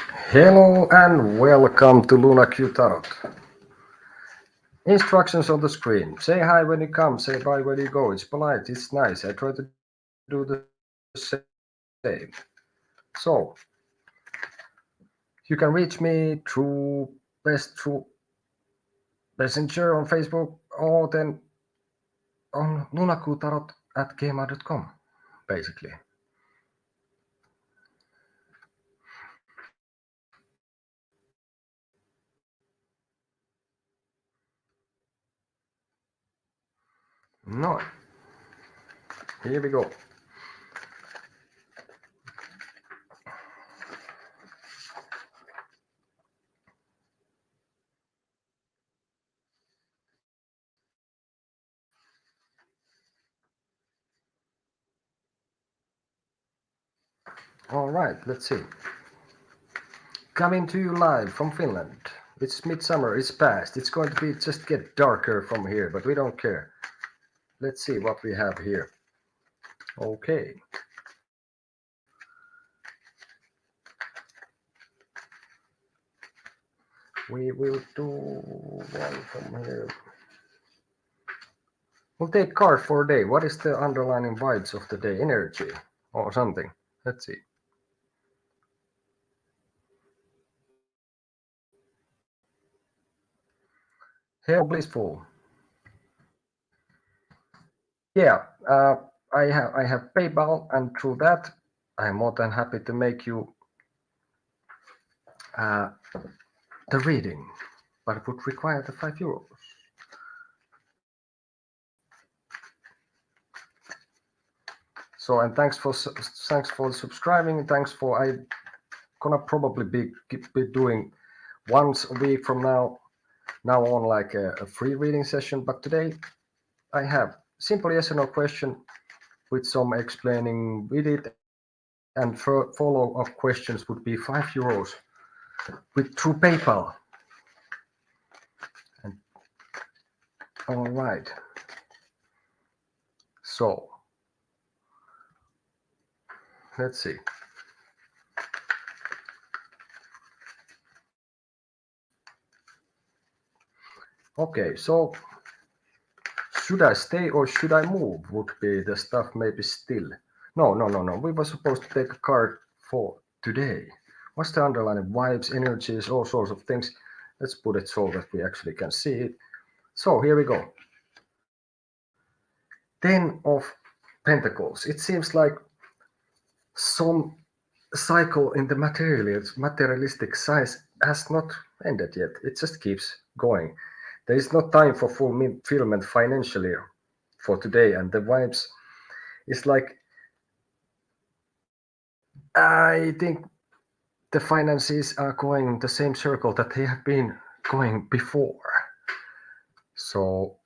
Hello and welcome to Luna Q Tarot. Instructions on the screen. Say hi when you come, say bye when you go. It's polite, it's nice. I try to do the same. So, you can reach me through Messenger on Facebook or then on lunacutarot@gmail.com, basically. No, here we go. All right, let's see. Coming to you live from Finland. It's midsummer, it's past. It's going to be just get darker from here, but we don't care. Let's see what we have here. Okay. We will do one from here. We'll take card for a day. What is the underlying vibes of the day? Energy or something. Let's see. Hell blissful. Yeah, I have PayPal, and through that, I'm more than happy to make you the reading, but it would require the €5. So, and thanks for subscribing. Thanks for I gonna probably be doing once a week from now on, like a free reading session. But today I have simple yes or no question with some explaining with it, and follow-up questions would be €5 through PayPal. And all right, so let's see. Okay, so should I stay or should I move would be the stuff. Maybe still. No. We were supposed to take a card for today. What's the underlying vibes, energies, all sorts of things. Let's put it so that we actually can see it. So here we go. 10 of Pentacles. It seems like some cycle in the materialistic size has not ended yet. It just keeps going. There is no time for fulfillment financially for today, and the vibes is like, I think the finances are going the same circle that they have been going before. So.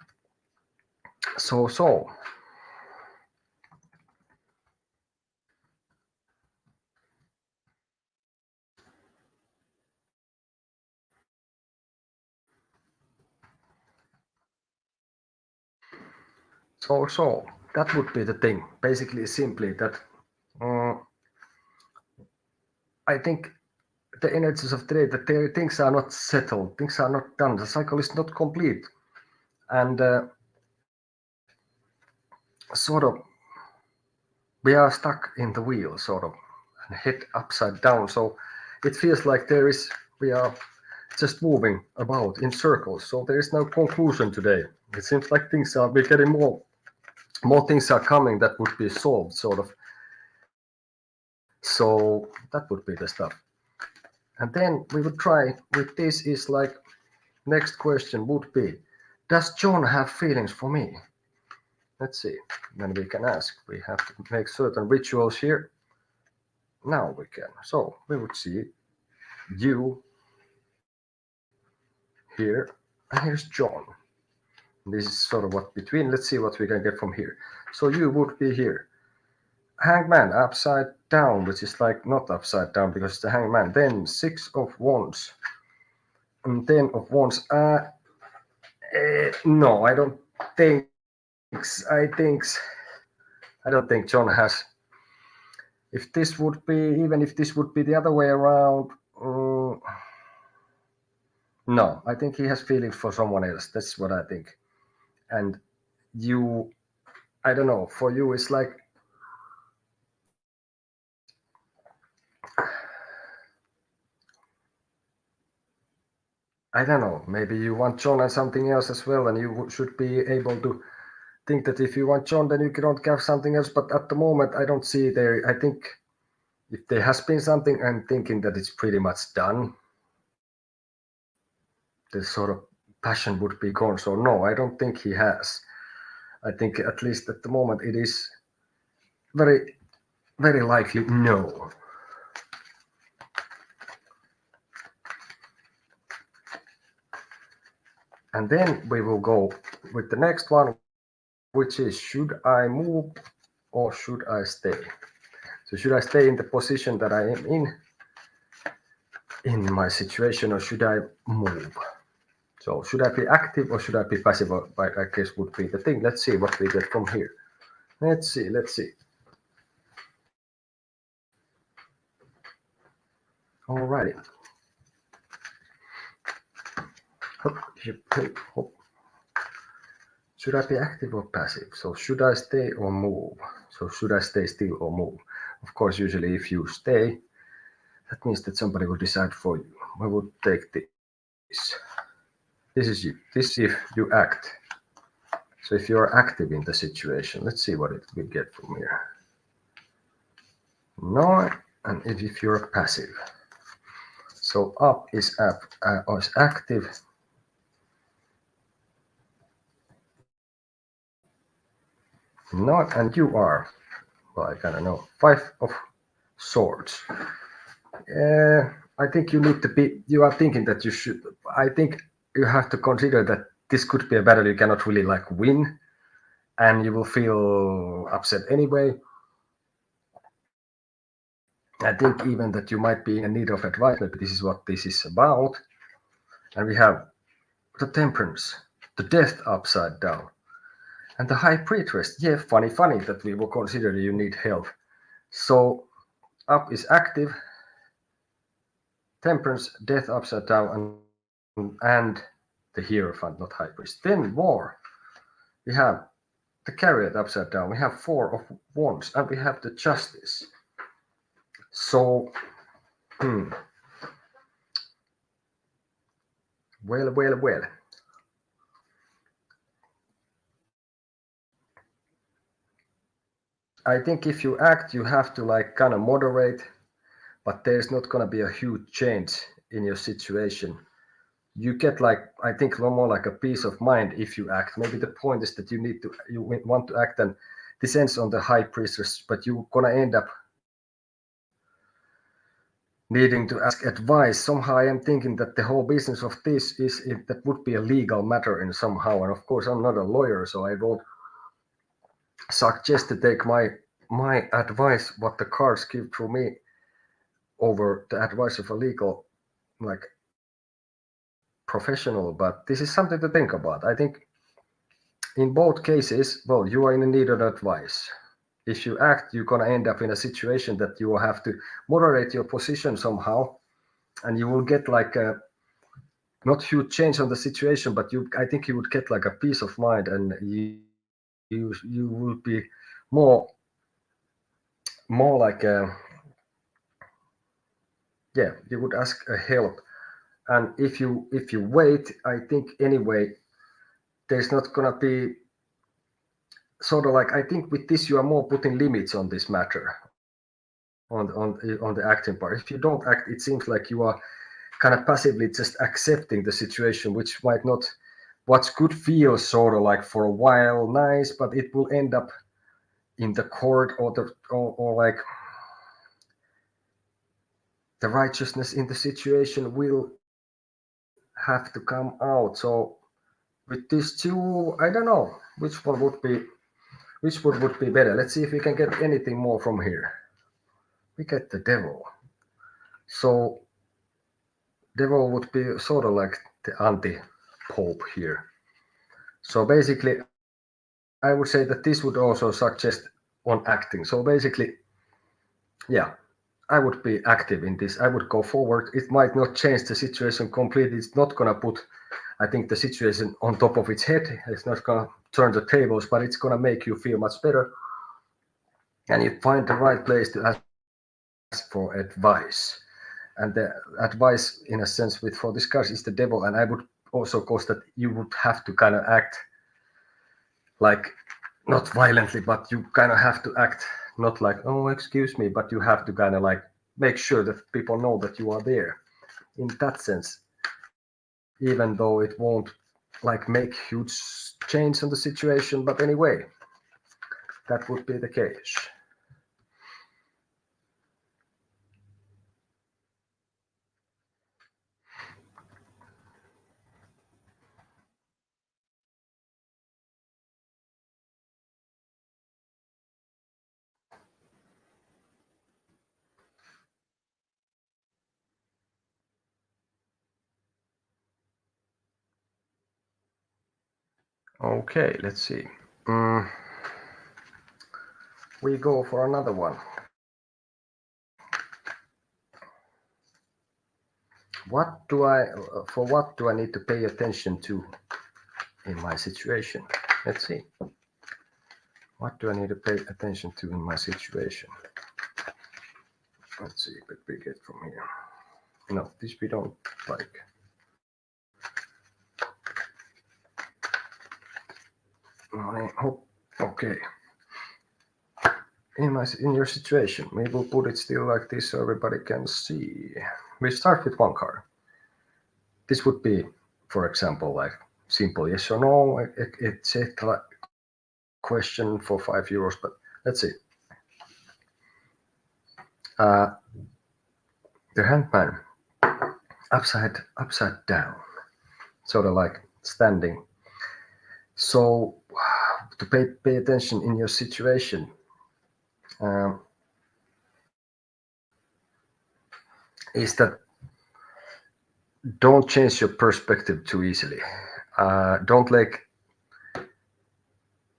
So that would be the thing. Basically, simply that I think the energies of today, that things are not settled, things are not done, the cycle is not complete, and sort of we are stuck in the wheel, sort of, and head upside down. So it feels like we are just moving about in circles. So there is no conclusion today. It seems like we're getting more things are coming that would be solved, sort of. So that would be the stuff. And then we would try with this is like, next question would be, does John have feelings for me? Let's see. Then we can ask. We have to make certain rituals here. Now we can. So we would see you here, and here's John. This is sort of what between. Let's see what we can get from here. So you would be here. Hangman upside down, which is like not upside down because it's the hangman. Then 6 of Wands and 10 of Wands. No, I don't think. I don't think John has. If this would be, even if this would be the other way around, No, I think he has feelings for someone else. That's what I think. And you, I don't know, for you, it's like, I don't know, maybe you want John and something else as well, and you should be able to think that if you want John, then you don't have something else. But at the moment, I don't see there. I think if there has been something, I'm thinking that it's pretty much done. The sort of passion would be gone. So no, I don't think he has. I think at least at the moment it is very, very likely no. And then we will go with the next one, which is, should I move or should I stay? So should I stay in the position that I am in my situation, or should I move? So should I be active or should I be passive? I guess would be the thing. Let's see what we get from here. Let's see. Alrighty. Should I be active or passive? So should I stay or move? So should I stay still or move? Of course, usually if you stay, that means that somebody will decide for you. We will take this. This is you. This if you act. So if you're active in the situation, let's see what it will get from here. No, and if you're passive. So up is active. Not, and you are, well, I kind of know, 5 of Swords. I think you need to be, you are thinking that you should, I think you have to consider that this could be a battle you cannot really like win, and you will feel upset anyway. I think even that you might be in need of advice, maybe this is what this is about. And we have the Temperance, the Death upside down, and the High Priestess. Yeah, funny that we will consider you need help. So up is active, Temperance, Death upside down, and the Hierophant, not High Priest. Then War. We have the Chariot upside down. We have 4 of Wands, and we have the Justice. So, well. I think if you act, you have to like kind of moderate, but there's not going to be a huge change in your situation. You get like, I think more like a peace of mind if you act. Maybe the point is that you want to act and descends on the High Priestess, but you're going to end up needing to ask advice. Somehow I am thinking that the whole business of this is that would be a legal matter in somehow. And of course, I'm not a lawyer, so I don't suggest to take my advice, what the cards give to me, over the advice of a legal like professional. But this is something to think about. I think in both cases, well, you are in need of advice. If you act, you're going to end up in a situation that you will have to moderate your position somehow, and you will get like a not huge change on the situation, but I think you would get like a peace of mind, and you will be more like you would ask a help. And if you wait, I think anyway there's not gonna be sort of like, I think with this you are more putting limits on this matter, on the acting part. If you don't act, it seems like you are kind of passively just accepting the situation, which might not, what could feel sort of like for a while nice, but it will end up in the court or like the righteousness in the situation will have to come out. So with these two, I don't know which one would be better. Let's see if we can get anything more from here. We get the Devil. So Devil would be sort of like the anti-pope here. So basically, I would say that this would also suggest on acting. So basically, yeah, I would be active in this. I would go forward. It might not change the situation completely. It's not gonna put, I think, the situation on top of its head. It's not gonna turn the tables, but it's gonna make you feel much better. And you find the right place to ask for advice. And the advice, in a sense, for this card is the devil. And I would also cause that you would have to kind of act like, not violently, but you kind of have to act not like, oh, excuse me, but you have to kind of like make sure that people know that you are there. In that sense, even though it won't like make huge change on the situation, but anyway, that would be the case. Okay, let's see. We go for another one. What do I need to pay attention to in my situation? Let's see. What do I need to pay attention to in my situation? Let's see what we get from here. No, this we don't like. Okay. In your situation, we will put it still like this so everybody can see. We start with one card. This would be, for example, like simple yes or no, etc. question for €5, but let's see. The Hangman, upside down, sort of like standing. So to pay attention in your situation, is that don't change your perspective too easily. Don't like.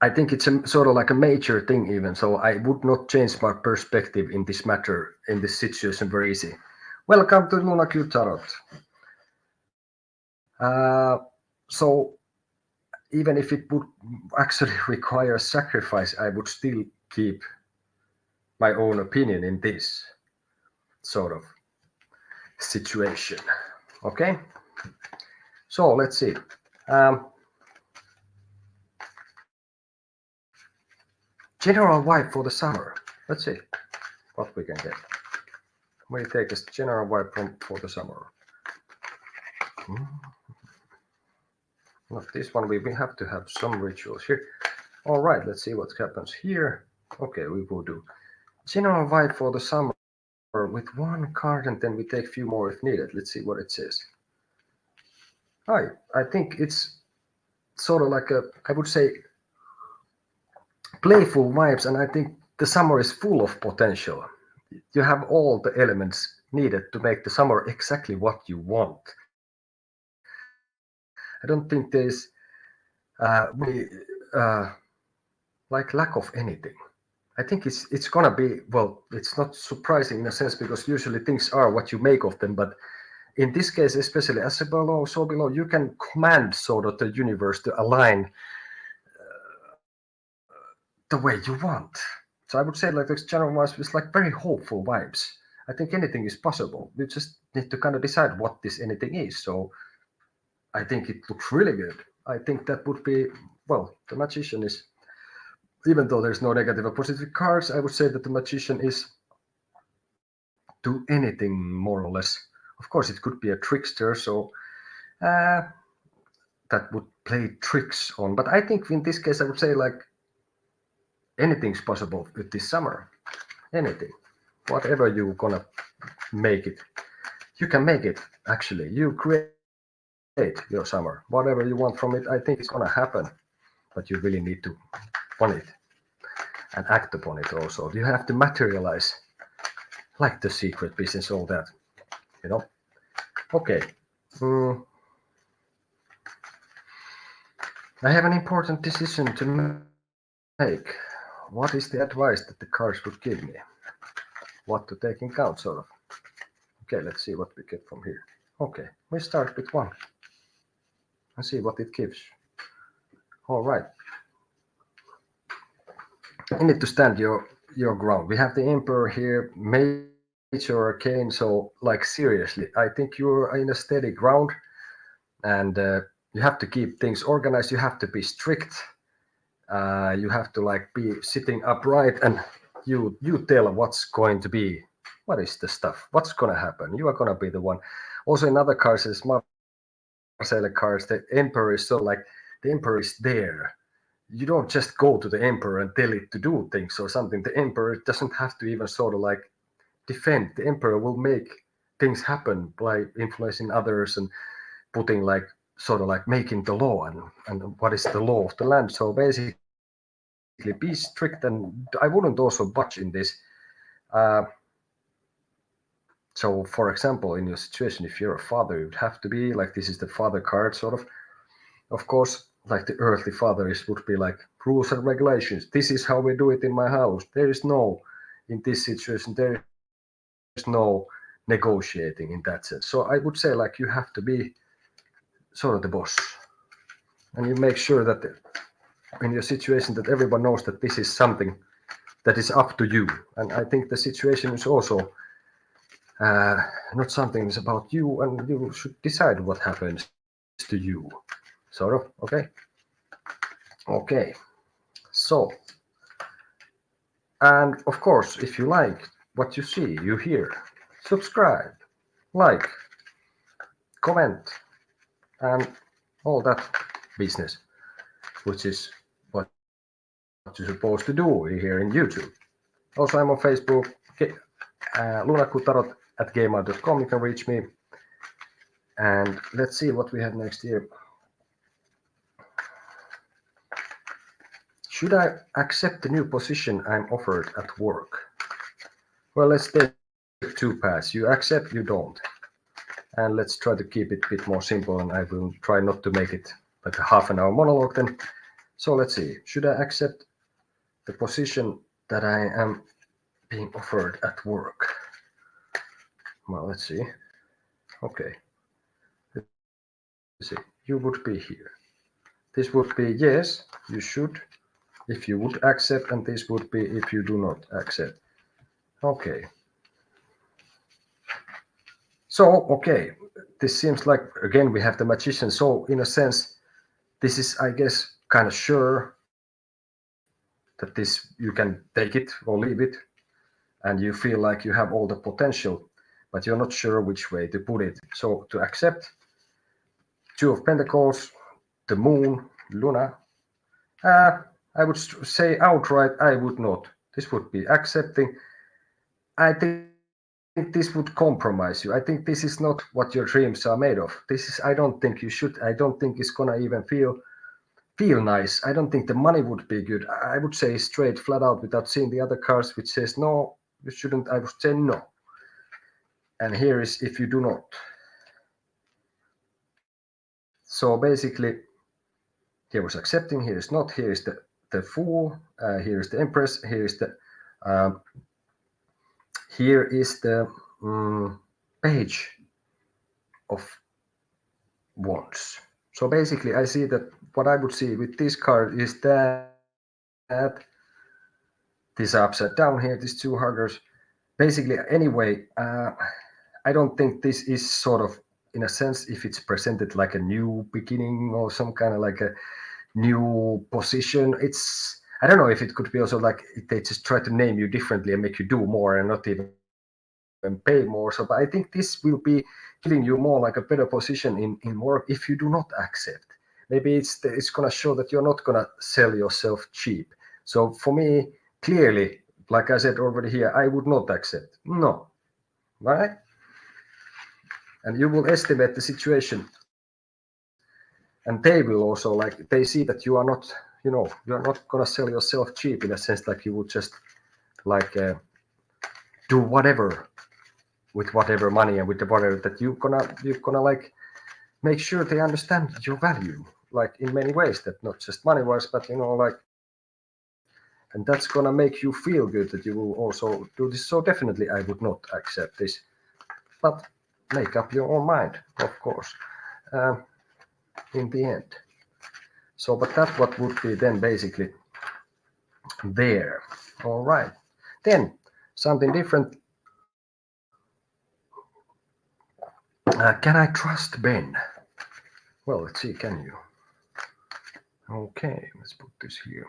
I think it's sort of like a major thing even. So I would not change my perspective in this matter, in this situation, very easy. Welcome to Luna Q Tarot. So even if it would actually require sacrifice, I would still keep my own opinion in this sort of situation. Okay, so let's see. General vibe for the summer. Let's see what we can get. We take a general vibe for the summer. Not this one. We have to have some rituals here. All right, let's see what happens here. Okay, we will do general vibe for the summer with one card, and then we take a few more if needed. Let's see what it says. I think it's sort of like I would say, playful vibes, and I think the summer is full of potential. You have all the elements needed to make the summer exactly what you want. I don't think there's like lack of anything. I think it's gonna be, well, it's not surprising in a sense because usually things are what you make of them, but in this case, especially as below, so below, you can command sort of the universe to align the way you want. So I would say like this general vibes is like very hopeful vibes. I think anything is possible. You just need to kind of decide what this anything is. So I think it looks really good. I think that would be, well, the Magician is, even though there's no negative or positive cards, I would say that the Magician is do anything more or less. Of course, it could be a trickster, so that would play tricks on. But I think in this case, I would say like anything's possible with this summer. Anything, whatever you're gonna make it, you can make it. Actually, you create your summer, whatever you want from it. I think it's gonna happen, but you really need to want it and act upon it. Also, you have to materialize, like the secret business, all that, you know. Okay. I have an important decision to make. What is the advice that the cards would give me? what to take in count, sort of. Okay, let's see what we get from here. Okay, we start with 1 and see what it gives. All right. You need to stand your ground. We have the Emperor here, Major Arcane. So, like, seriously, I think you're in a steady ground, and you have to keep things organized. You have to be strict. You have to like be sitting upright, and you tell what's going to be. What is the stuff? What's gonna happen? You are gonna be the one. Also, in other cards, as Marcella cards, the Emperor is so like the Emperor is there. You don't just go to the Emperor and tell it to do things or something. The Emperor doesn't have to even sort of like defend. The Emperor will make things happen by influencing others and putting like sort of like making the law and what is the law of the land. So basically be strict, and I wouldn't also budge in this. So for example, in your situation, if you're a father, you'd have to be like, this is the father card sort of course, like the earthly father would be like rules and regulations. This is how we do it in my house. There is no, in this situation, there is no negotiating in that sense. So I would say like you have to be sort of the boss, and you make sure that in your situation that everyone knows that this is something that is up to you. And I think the situation is also not something that's about you, and you should decide what happens to you, sort of. Okay, so, and of course, if you like what you see, you hear, subscribe, like, comment, and all that business, which is what you're supposed to do here in YouTube. Also, I'm on Facebook, lunakutarot@gmail.com. You can reach me. And let's see what we have next here. Should I accept the new position I'm offered at work? Well, let's take 2 paths. You accept, you don't. And let's try to keep it a bit more simple, and I will try not to make it like a half an hour monologue then. So let's see. Should I accept the position that I am being offered at work? Well, let's see. Okay. Let's see. You would be here. This would be yes, you should, if you would accept, and this would be if you do not accept. Okay. So, okay, this seems like, again, we have the Magician. So, in a sense, this is, I guess, kind of sure that this, you can take it or leave it, and you feel like you have all the potential, but you're not sure which way to put it. So, to accept, 2 of Pentacles, the Moon, Luna, I would say outright, I would not. This would be accepting. I think this would compromise you. I think this is not what your dreams are made of. This is, I don't think you should. I don't think it's gonna even feel nice. I don't think the money would be good. I would say straight, flat out, without seeing the other cards, which says no, you shouldn't. I would say no. And here is if you do not. So basically, here was accepting. Here is not. Here is the Fool. Here is the Empress. Here is the Page of Wands. So basically, I see that what I would see with this card is that this upside down here, these 2 huggers. Basically, anyway, I don't think this is sort of, in a sense, if it's presented like a new beginning or some kind of like a new position, it's, I don't know if it could be also like they just try to name you differently and make you do more and not even pay more. So, but I think this will be giving you more like a better position in work if you do not accept. Maybe it's going to show that you're not going to sell yourself cheap. So for me, clearly, like I said already here, I would not accept. No. Right? And you will estimate the situation. And they will also, like, they see that you are not, you're not going to sell yourself cheap, in a sense like you would just like do whatever with whatever money and with the whatever, that you're gonna like make sure they understand your value, like in many ways, that not just money wise, but like and that's gonna make you feel good that you will also do this. So definitely I would not accept this, but make up your own mind, of course, in the end. So, but that's what would be then basically there. All right, then something different. Can I trust Ben? Well, let's see, can you? Okay, let's put this here.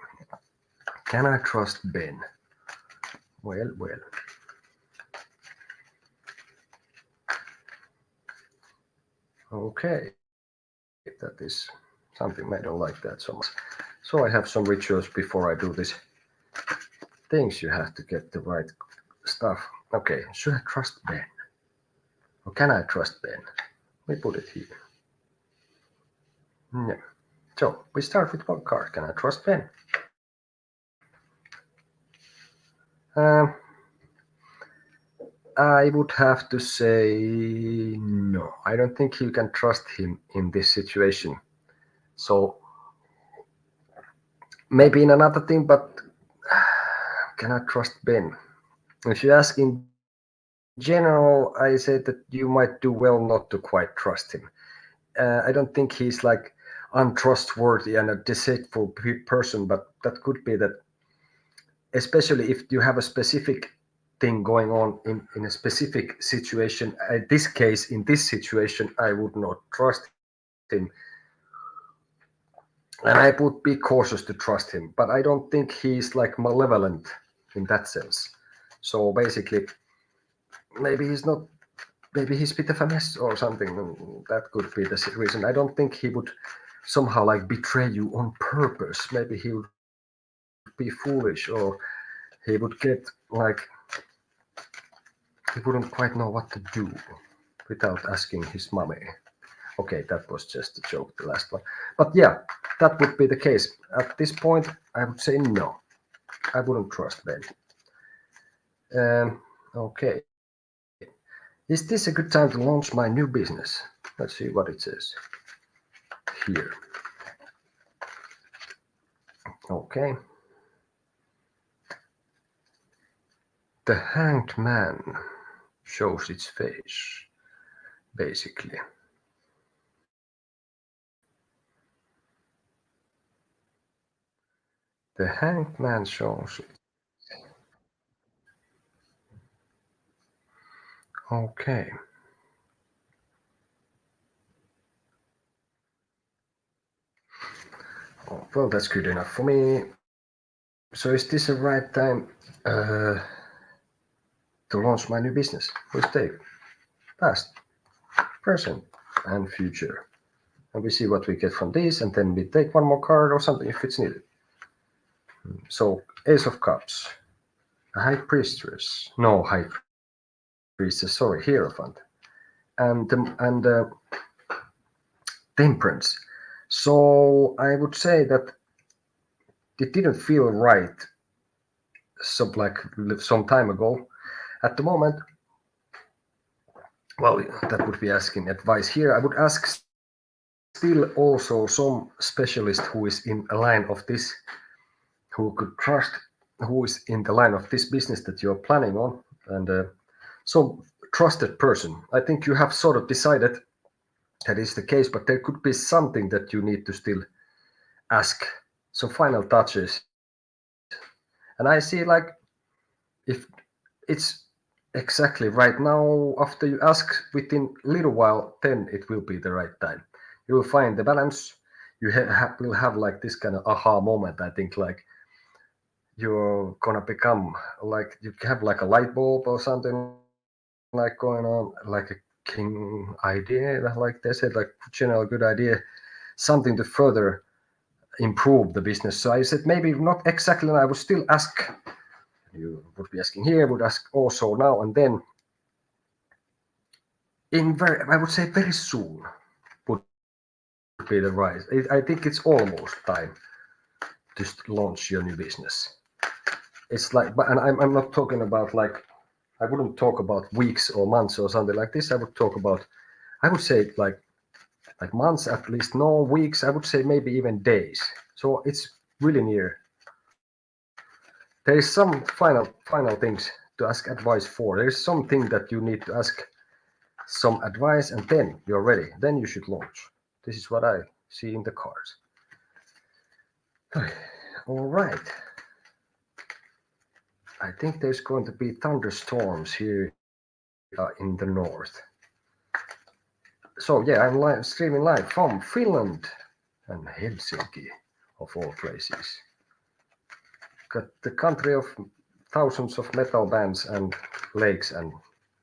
Can I trust Ben? Well. Okay, that is something I don't like that so much. So I have some rituals before I do this. Things you have to get the right stuff. Okay, should I trust Ben? Or can I trust Ben? We put it here. Yeah. So we start with one card. Can I trust Ben? I would have to say no. I don't think you can trust him in this situation. So maybe in another thing, but can I trust Ben? If you ask in general, I say that you might do well not to quite trust him. I don't think he's like untrustworthy and a deceitful person, but that could be that, especially if you have a specific thing going on in a specific situation. In this case, in this situation, I would not trust him. And I would be cautious to trust him, but I don't think he's like malevolent in that sense. So basically, maybe he's not, maybe he's a bit of a mess or something. That could be the reason. I don't think he would somehow like betray you on purpose. Maybe he would be foolish, or he would get like, he wouldn't quite know what to do without asking his mommy. Okay, that was just a joke, the last one. But yeah, that would be the case. At this point, I would say no. I wouldn't trust Ben. Okay. Is this a good time to launch my new business? Let's see what it says here. Okay. The Hanged Man shows its face, basically. The Hanged Man shows it. Okay. Oh, well, that's good enough for me. So is this the right time to launch my new business? We'll take past, present, and future. And we see what we get from these, and then we take one more card or something if it's needed. So, Ace of Cups, High Priestess, no High Priestess, sorry, Hierophant, and Temperance. So I would say that it didn't feel right some time ago. At the moment, well, that would be asking advice here. I would ask still also some specialist who is in a line of this, who could trust, who is in the line of this business that you're planning on, and some trusted person. I think you have sort of decided that is the case, but there could be something that you need to still ask, some final touches. And I see like if it's exactly right now, after you ask within a little while, then it will be the right time. You will find the balance. You will have like this kind of aha moment. I think like you're gonna become like, you have like a light bulb or something like going on, like a king idea, like they said, like general good idea, something to further improve the business. So I said maybe not exactly, and I would still ask. You would be asking here, would ask also now and then. I would say very soon would be the rise. I think it's almost time to launch your new business. It's like, and I'm not talking about like, I wouldn't talk about weeks or months or something like this. I would say like months at least, no weeks. I would say maybe even days. So it's really near. there is some final things to ask advice for. There is something that you need to ask some advice, and then you're ready. Then you should launch. This is what I see in the cards. All right. I think there's going to be thunderstorms here in the north. So yeah, I'm streaming live from Finland and Helsinki, of all places. Got the country of thousands of metal bands and lakes and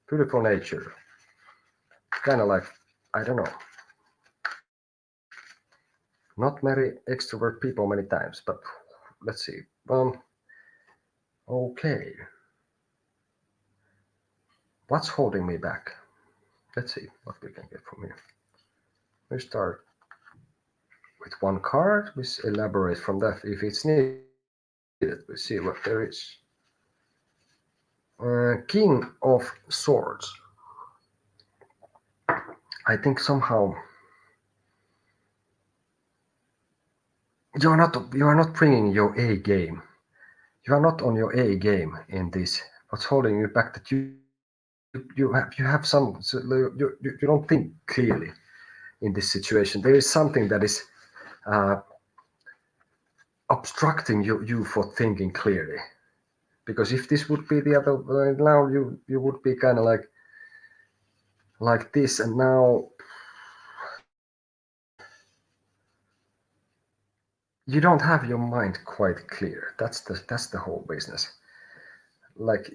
beautiful nature. Kind of like, I don't know, not very extrovert people many times, but let's see. Okay. What's holding me back? Let's see what we can get from here. We start with one card. We elaborate from that if it's needed. We see what there is. King of Swords. I think somehow you are not bringing your A game. You are not on your A game in this. What's holding you back? That you have some. You don't think clearly in this situation. There is something that is obstructing you for thinking clearly. Because if this would be the other way, now you would be kind of like this, and now you don't have your mind quite clear. That's the whole business. Like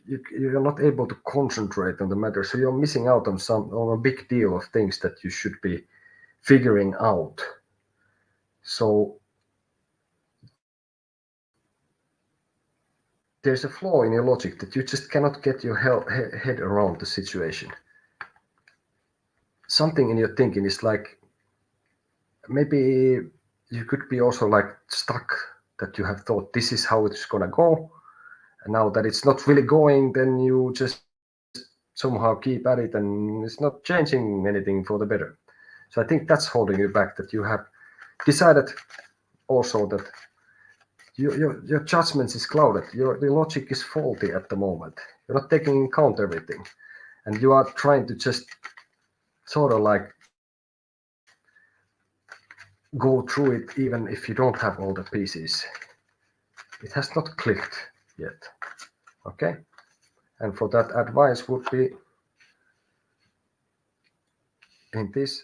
you're not able to concentrate on the matter, so you're missing out on a big deal of things that you should be figuring out. So there's a flaw in your logic that you just cannot get your head around the situation. Something in your thinking is like, maybe you could be also like stuck, that you have thought this is how it's gonna go, and now that it's not really going, then you just somehow keep at it and it's not changing anything for the better. So I think that's holding you back, that you have decided also that your judgment is clouded, the logic is faulty at the moment. You're not taking into account everything, and you are trying to just sort of like go through it even if you don't have all the pieces. It has not clicked yet. Okay, and for that, advice would be in this.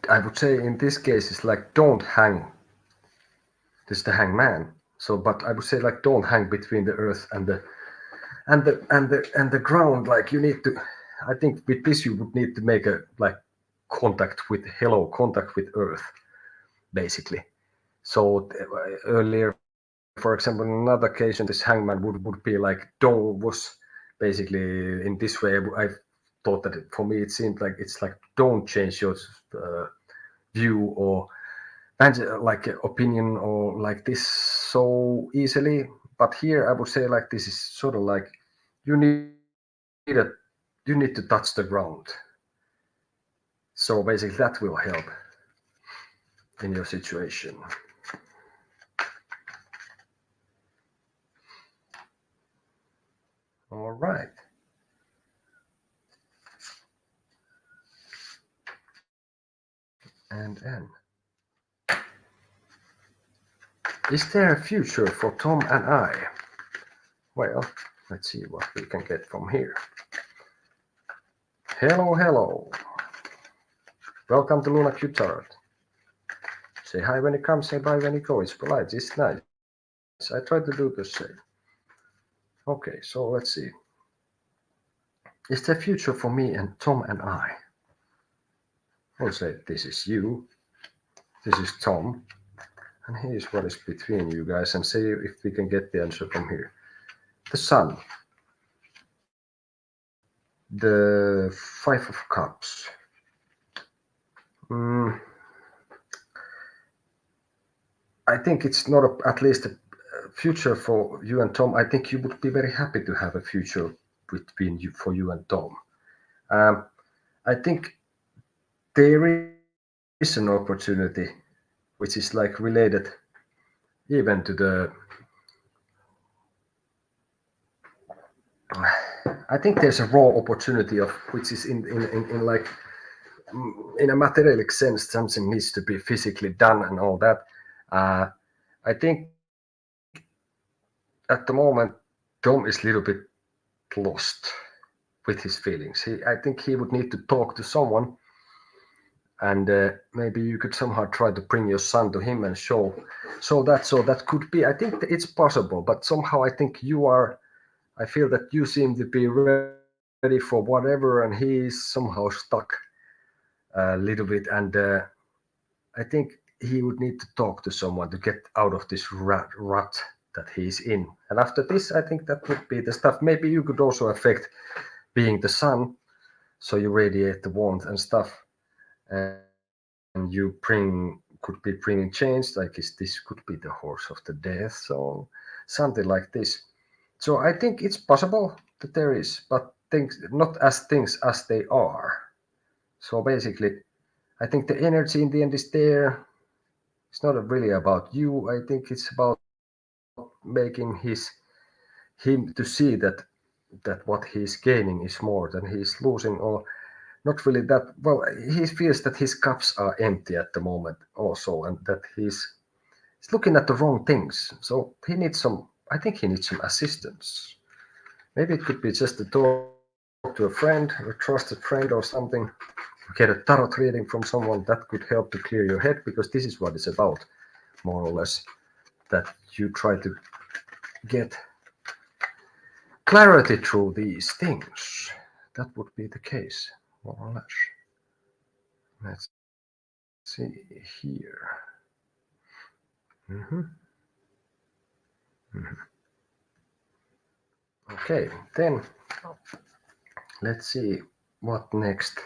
I would say in this case it's like, don't hang. This is the hangman. So, but I would say like, don't hang between the earth and the ground. Like you need to. I think with this you would need to make a like contact with earth, basically. So earlier, for example, in another occasion, this hangman would be like, was basically in this way. I thought that for me it seemed like it's like, don't change your view or like opinion or like this so easily. But here I would say like, this is sort of like, you need to touch the ground. So basically that will help in your situation. All right. And is there a future for Tom and I? Well, let's see what we can get from here. Hello. Welcome to Luna Q Tarot. Say hi when you come, say bye when you go. It's polite, it's nice. I try to do the same. Okay, so let's see. Is there a future for me and Tom and I? We'll say this is you, this is Tom, and here's what is between you guys, and see if we can get the answer from here. The Sun, the Five of Cups. I think it's not at least a future for you and Tom. I think you would be very happy to have a future for you and Tom. I think there is an opportunity which is like related even to the, I think there's a raw opportunity of which is in like in a materialistic sense, something needs to be physically done and all that. I think at the moment Tom is a little bit lost with his feelings. I think he would need to talk to someone, and maybe you could somehow try to bring your son to him and show that. So that could be. I think it's possible, but somehow I think you are. I feel that you seem to be ready for whatever, and he is somehow stuck a little bit. And I think he would need to talk to someone to get out of this rut that he's in. And after this, I think that would be the stuff. Maybe you could also affect being the sun, so you radiate the warmth and stuff, and you could be bringing change. Like this could be the horse of the death, so something like this. So I think it's possible that there is, but things as they are. So basically, I think the energy in the end is there. It's not really about you. I think it's about making him to see that what he's gaining is more than he's losing, or not really that well. He feels that his cups are empty at the moment also, and that he's looking at the wrong things. So he needs some. I think he needs some assistance. Maybe it could be just to talk to a friend, a trusted friend or something. Get a tarot reading from someone that could help to clear your head, because this is what it's about, more or less. That you try to get clarity through these things. That would be the case, more or less. Let's see here. Mm-hmm. Mm-hmm. Okay, then let's see what next.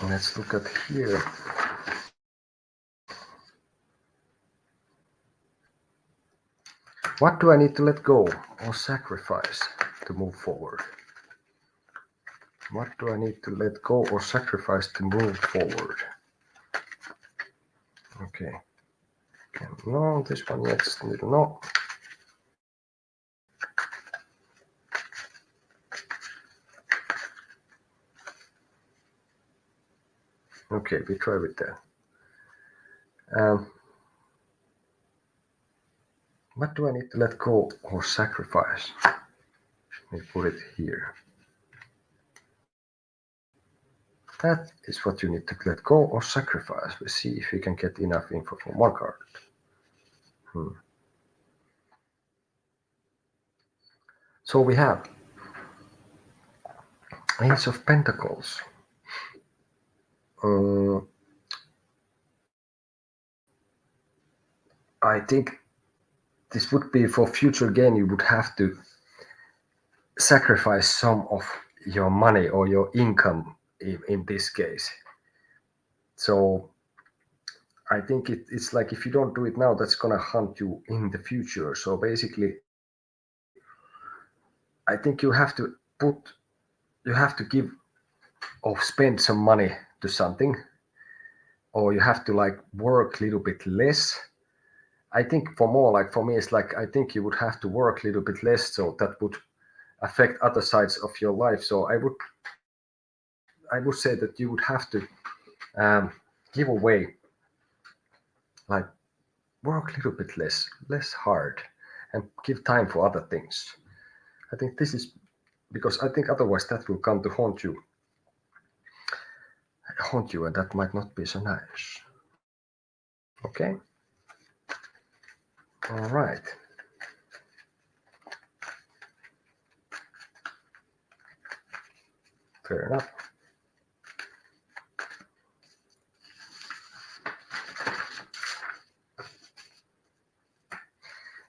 Let's look at here. What do I need to let go or sacrifice to move forward? What do I need to let go or sacrifice to move forward? Okay. No, this one next. No. Okay, we try with that. What do I need to let go or sacrifice? Let me put it here. That is what you need to let go or sacrifice. We see if we can get enough info from one card. So we have Ace of Pentacles. I think this would be for future gain. You would have to sacrifice some of your money or your income in this case. So I think it's like if you don't do it now, that's gonna hunt you in the future. So basically, I think you have to give or spend some money to something, or you have to like work a little bit less. I think for me, it's like I think you would have to work a little bit less, so that would affect other sides of your life. So I would say that you would have to give away, like work a little bit less hard, and give time for other things. I think this is because I think otherwise that will come to haunt you, and that might not be so nice. Okay. All right. Fair enough.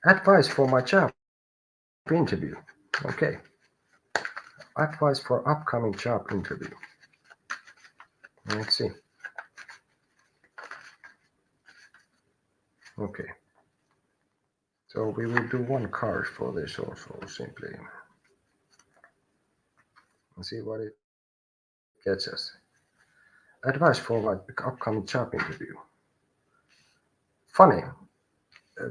Advice for my job interview. Okay. Advice for upcoming job interview. Let's see. Okay. So we will do one card for this also, simply. And see what it just advice for my upcoming job interview. Funny.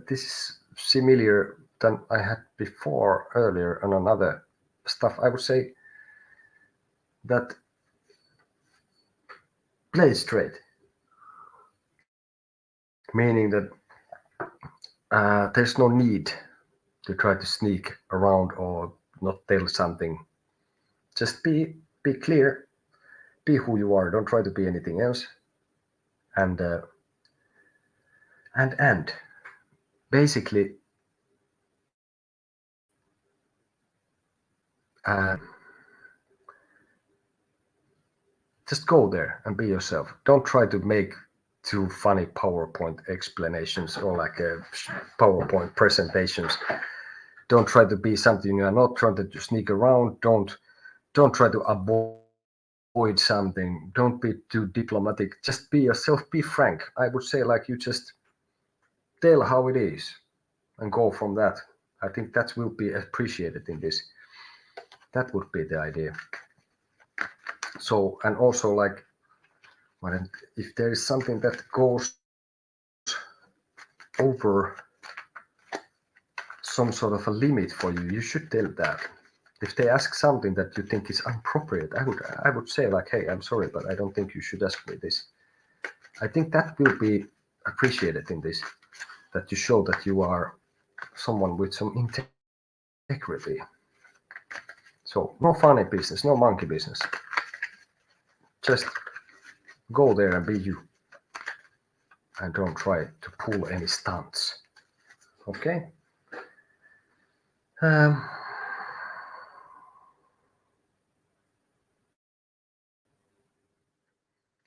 This is similar than I had before earlier on another stuff. I would say that play it straight, meaning that there's no need to try to sneak around or not tell something. Just be clear, be who you are. Don't try to be anything else. And basically, just go there and be yourself. Don't try to make too funny PowerPoint explanations or like PowerPoint presentations. Don't try to be something you are not. Trying to sneak around. Don't try to avoid something. Don't be too diplomatic. Just be yourself. Be frank. I would say like you just tell how it is and go from that. I think that will be appreciated in this. That would be the idea. So, and also like, if there is something that goes over some sort of a limit for you, you should tell that. If they ask something that you think is inappropriate, I would say like, hey, I'm sorry, but I don't think you should ask me this. I think that will be appreciated in this, that you show that you are someone with some integrity. So no funny business, no monkey business. Just go there and be you. And don't try to pull any stunts. Okay?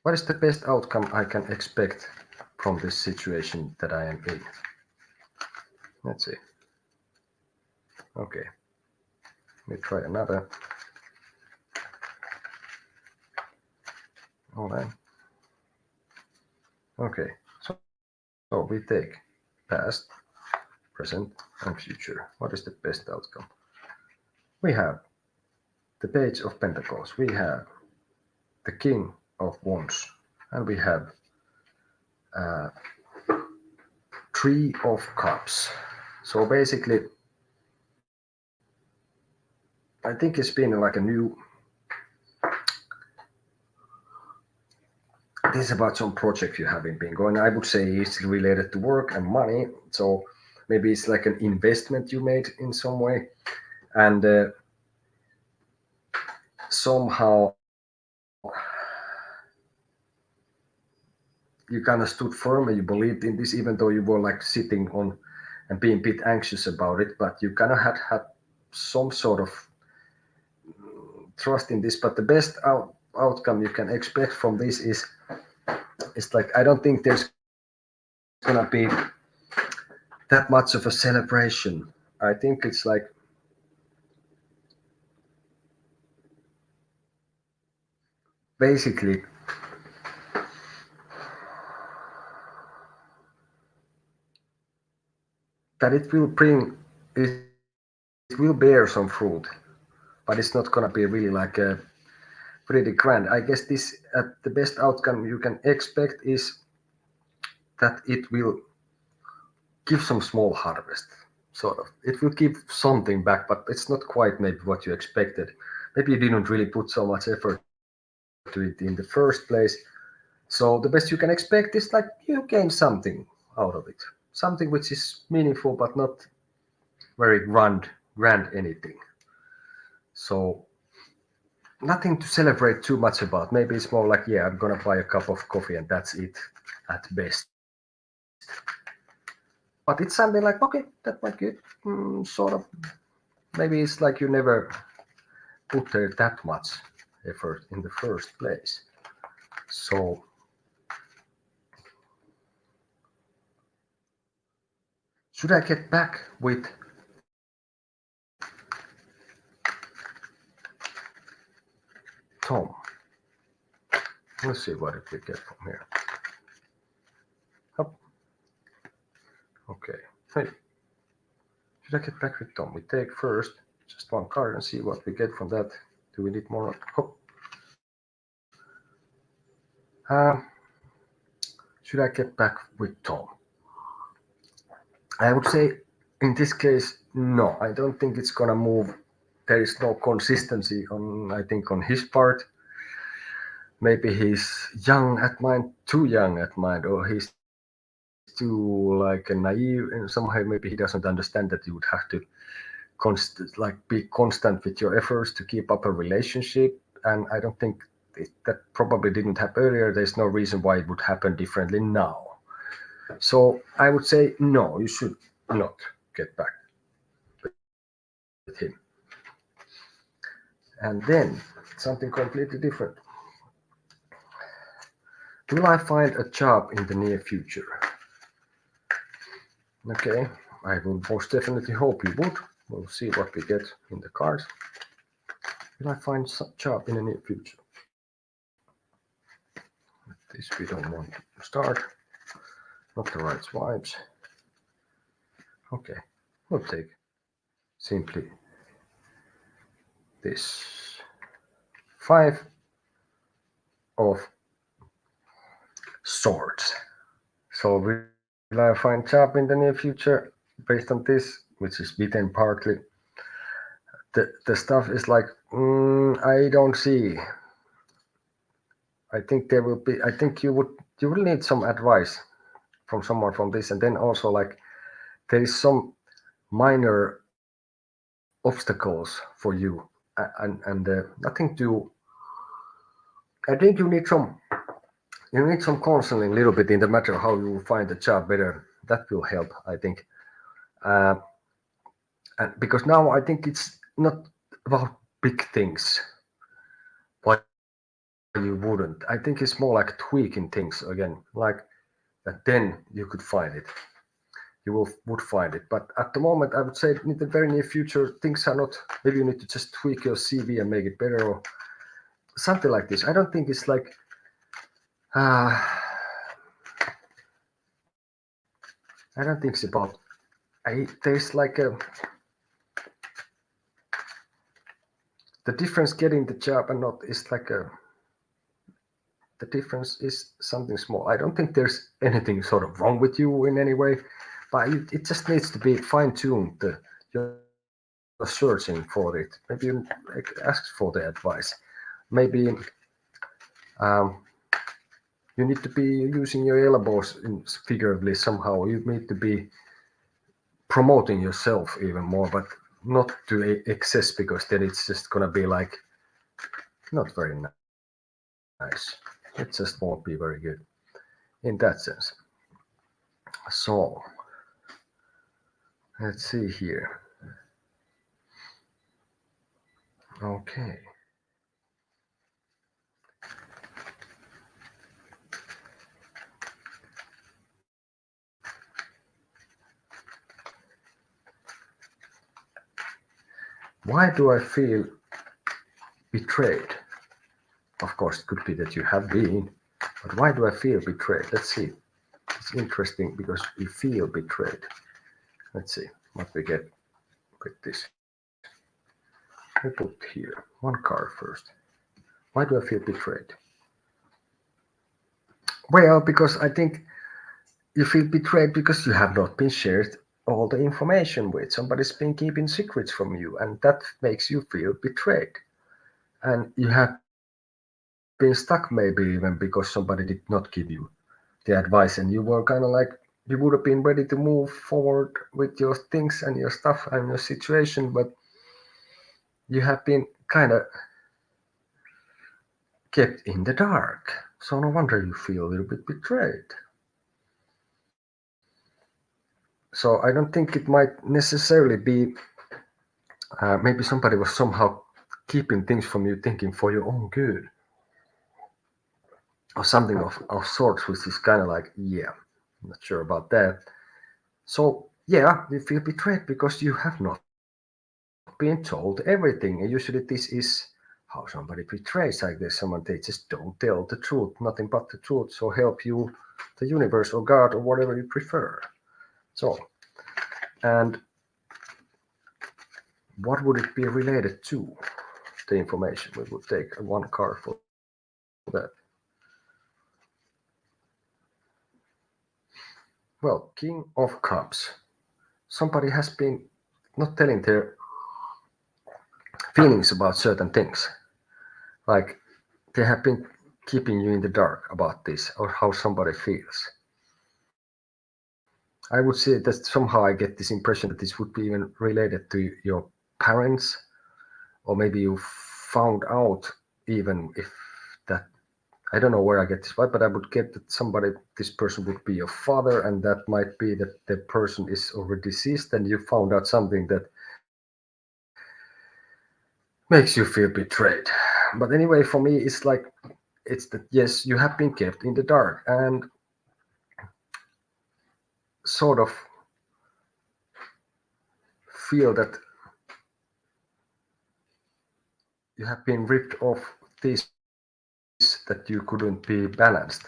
What is the best outcome I can expect from this situation that I am in? Let's see. Okay. Let me try another. All right. Okay. So we take past, present, and future. What is the best outcome? We have the Page of Pentacles. We have the King of Wands. And we have Three of Cups. So basically, I think it's been like a new... This is about some project you have been going. I would say it's related to work and money. So maybe it's like an investment you made in some way. And somehow you kind of stood firm and you believed in this, even though you were like sitting on and being a bit anxious about it. But you kind of had some sort of trust in this. But the best outcome you can expect from this is like, I don't think there's gonna be that much of a celebration. I think it's like basically that it will bear some fruit, but it's not gonna be really like a pretty grand. I guess this the best outcome you can expect is that it will give some small harvest, sort of. It will give something back, but it's not quite maybe what you expected. Maybe you didn't really put so much effort to it in the first place. So the best you can expect is like you gain something out of it. Something which is meaningful but not very grand anything. So nothing to celebrate too much about. Maybe it's more like, yeah, I'm gonna buy a cup of coffee and that's it at best. But it's something like, okay, that might be sort of, maybe it's like you never put there that much effort in the first place. So should I get back with Tom? Let's see what we get from here. Up. Okay. Hey. Should I get back with Tom? We take first just one card and see what we get from that. Do we need more? Hop. Should I get back with Tom? I would say in this case, no. I don't think it's gonna move. There is no consistency on, I think, on his part. Maybe he's young at mind, too young at mind, or he's too like naive and somehow maybe he doesn't understand that you would have to be constant with your efforts to keep up a relationship. And I don't think that probably didn't happen earlier. There's no reason why it would happen differently now. So I would say no, you should not get back with him. And then something completely different. Will I find a job in the near future? Okay, I will most definitely hope you would. We'll see what we get in the cards. Will I find some job in the near future? This we don't want to start. Not the right vibes. Okay, we'll take simply this 5 of swords. So will I find job in the near future based on this, which is written partly? The stuff is like, I don't see. I think there will be. I think you will need some advice from someone from this, and then also like there is some minor obstacles for you, and nothing to. I think you need some counseling a little bit in the matter how you find a job better. That will help, I think. And because now I think it's not about big things. Why you wouldn't? I think it's more like tweaking things again, like that. Then you could find it. You would find it. But at the moment, I would say in the very near future, things are not. Maybe you need to just tweak your CV and make it better, or something like this. I don't think it's like. I don't think it's about. There's like the difference getting the job and not is like the difference is something small. I don't think there's anything sort of wrong with you in any way, but it just needs to be fine-tuned. You're searching for it. Maybe you ask for the advice. Maybe you need to be using your elbows figuratively somehow. You need to be promoting yourself even more, but not to excess, because then it's just gonna be like not very nice. It just won't be very good in that sense. So let's see here. Okay. Why do I feel betrayed? Of course, it could be that you have been, but why do I feel betrayed? Let's see. It's interesting because we feel betrayed. Let's see what we get with this. I put here one card first. Why do I feel betrayed? Well, because I think you feel betrayed because you have not been shared all the information with. Somebody's been keeping secrets from you, and that makes you feel betrayed. And you have been stuck maybe even because somebody did not give you the advice, and you were kind of like you would have been ready to move forward with your things and your stuff and your situation, but you have been kind of kept in the dark. So no wonder you feel a little bit betrayed. So I don't think it might necessarily be maybe somebody was somehow keeping things from you, thinking for your own good, or something of sorts, which is kind of like, yeah, I'm not sure about that. So yeah, you feel betrayed because you have not been told everything. And usually this is how somebody betrays, like there's someone, they just don't tell the truth, nothing but the truth. So help you, the universe or God or whatever you prefer. So, and what would it be related to? The information. We would take one card for that. Well, King of Cups. Somebody has been not telling their feelings about certain things. Like they have been keeping you in the dark about this or how somebody feels. I would say that somehow I get this impression that this would be even related to your parents, or maybe you found out even if that, I don't know where I get this right, but I would get that this person would be your father, and that might be that the person is already deceased, and you found out something that makes you feel betrayed. But anyway, for me, it's like, it's that yes, you have been kept in the dark and sort of feel that you have been ripped off this, that you couldn't be balanced,